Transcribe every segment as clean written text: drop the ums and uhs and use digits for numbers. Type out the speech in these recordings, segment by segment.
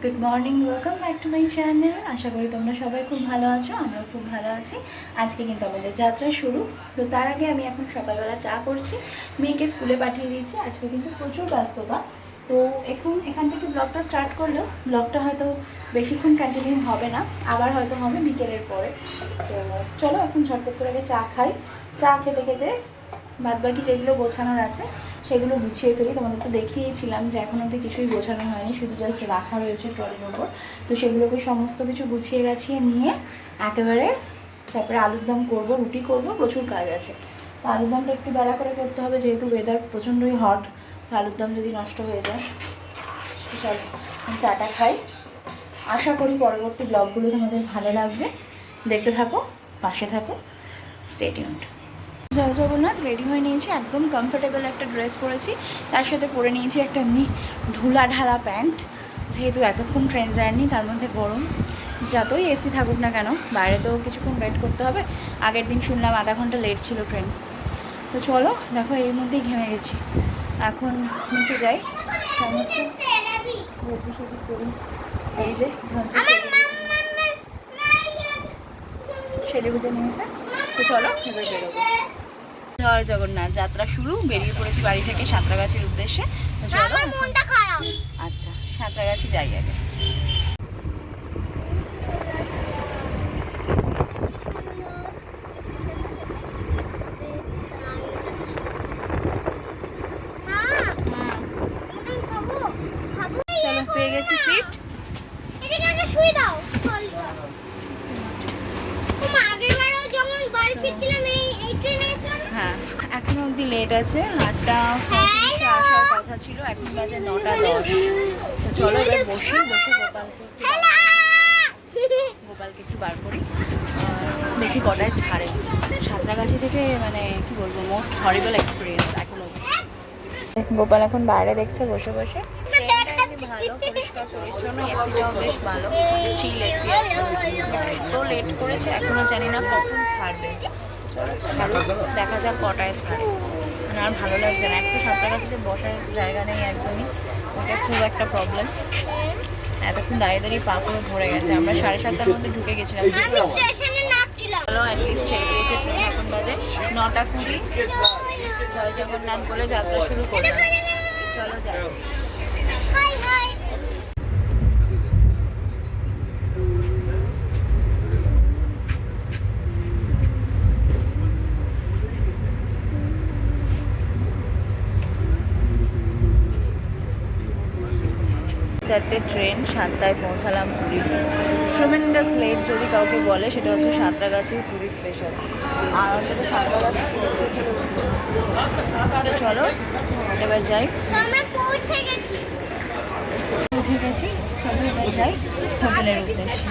Good morning, welcome back to my channel. আশা করি তোমরা সবাই খুব ভালো আছো, আমরাও খুব ভালো আছি। আজকে কিন্তু আমাদের যাত্রা শুরু। তো তার আগে আমি এখন সকালবেলা চা করছি, মেয়েকে স্কুলে পাঠিয়ে দিয়েছি। আজকে কিন্তু প্রচুর ব্যস্ততা। তো এখান থেকে ব্লগটা স্টার্ট করলেও ব্লগটা হয়তো বেশিক্ষণ কন্টিনিউ হবে না, আবার হয়তো হবে বিকেলের পরে। তো চলো এখন ঝটপট করে আগে চা খাই। চা খেতে খেতে বাদবাকি যেগুলো গোছানোর আছে সেগুলো গুছিয়ে ফেলি। তোমাদের তো দেখিয়েছিলাম যে এখন অবধি কিছুই গোছানো হয়নি, শুধু জাস্ট রাখা রয়েছে ট্রলির ওপর। তো সেগুলোকে সমস্ত কিছু গুছিয়ে গাছিয়ে নিয়ে একেবারে তারপরে আলুর দম করবো, রুটি করবো, প্রচুর কাজ আছে। তো আলুর দমটা একটু বেলা করে করতে হবে, যেহেতু ওয়েদার প্রচণ্ডই হট। তো আলুর দম যদি নষ্ট হয়ে যায়। তো চলো চাটা খাই। আশা করি পরবর্তী ব্লগগুলো তোমাদের ভালো লাগবে। দেখতে থাকো, পাশে থাকো, স্টে টিউনড। জয় জগন্নাথ, রেডি হয়ে নিয়েছি, একদম কমফোর্টেবল একটা ড্রেস পরেছি, তার সাথে পরে নিয়েছি একটা এমনি ঢুলা ঢালা প্যান্ট। যেহেতু এতক্ষণ ট্রেন জার্নি, তার মধ্যে গরম, যতই এসি থাকুক না কেন বাইরে তো কিছুক্ষণ ওয়েট করতে হবে। আগের দিন শুনলাম আধা ঘন্টা লেট ছিল ট্রেন। তো চলো দেখো, এর মধ্যেই ঘেমে গেছি। এখন নিচে যাই, সমস্ত রেডি সেডি করি। এই যে সেরে গুজে নিয়েছে। তো চলো এবার বেরোবো। জয় জগন্নাথ, যাত্রা শুরু। বেরিয়ে পড়েছি বাড়ি থেকে সাঁতরাগাছির উদ্দেশ্যে। চলো, আচ্ছা সাঁতরাগাছি যাই আগে। চলো, পেয়ে গেছি সিট। হ্যাঁ, এখনো অবধি লেট আছে, 8টা আসার কথা ছিল, এখন বাজে 9টা 10। তো চলো এবার বসে গোপালকে একটু বার করি, দেখি কটায় ছাড়ে। সাঁতরাগাছি থেকে মানে কি বলবো, মোস্ট হরিবল এক্সপিরিয়েন্স এখনো। গোপাল এখন বাইরে দেখছে বসে বসে। ভালো, পরিষ্কার পরিচ্ছন্ন, এসিটাও বেশ ভালো, চিল এসি আছে। তো লেট করেছে, এখনো জানি না কখন ছাড়বে। চলো ছাড়ুক, দেখা যাক কটায় ছাড়ে। মানে আর ভালো লাগছে না, একটু সাঁতরাগাছিতে বসার জায়গা নেই একদমই, ওটা খুব একটা প্রবলেম। এতক্ষণ দাঁড়িয়ে দাঁড়িয়ে পা পুরো ধরে গেছে। আমরা 7:30টার মধ্যে ঢুকে গেছিলাম। চলো অ্যাটলিস্ট ছেড়ে দিয়েছে ট্রেন, এখন বাজে 9টা 20। জয় জগন্নাথ বলে যাত্রা শুরু করলাম। চলো যাই। চারটে ট্রেন, 7টায় পৌঁছালাম পুরী। ট্রেমেন্ডাস লেট যদি কাউকে বলে, সেটা হচ্ছে সাঁতরাগাছি পুরী স্পেশাল। আর অন্তত সাঁতরাগাছি চলো এবার যাই। উঠে গেছি, চলো এবার যাই হোটেলের উদ্দেশ্যে।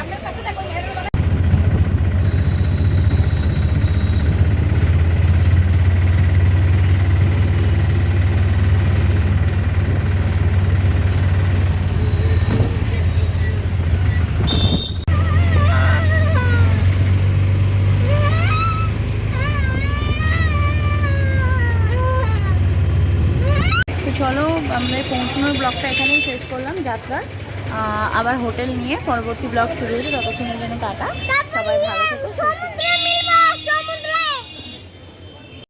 চলো আমরা পৌঁছানোর ব্লগটা এখানেই শেষ করলাম যাত্রার। আবার হোটেল নিয়ে পরবর্তী ব্লগ শুরু হয়েছে, ততক্ষণের জন্য টাটা, সবাই ভালো থেকো।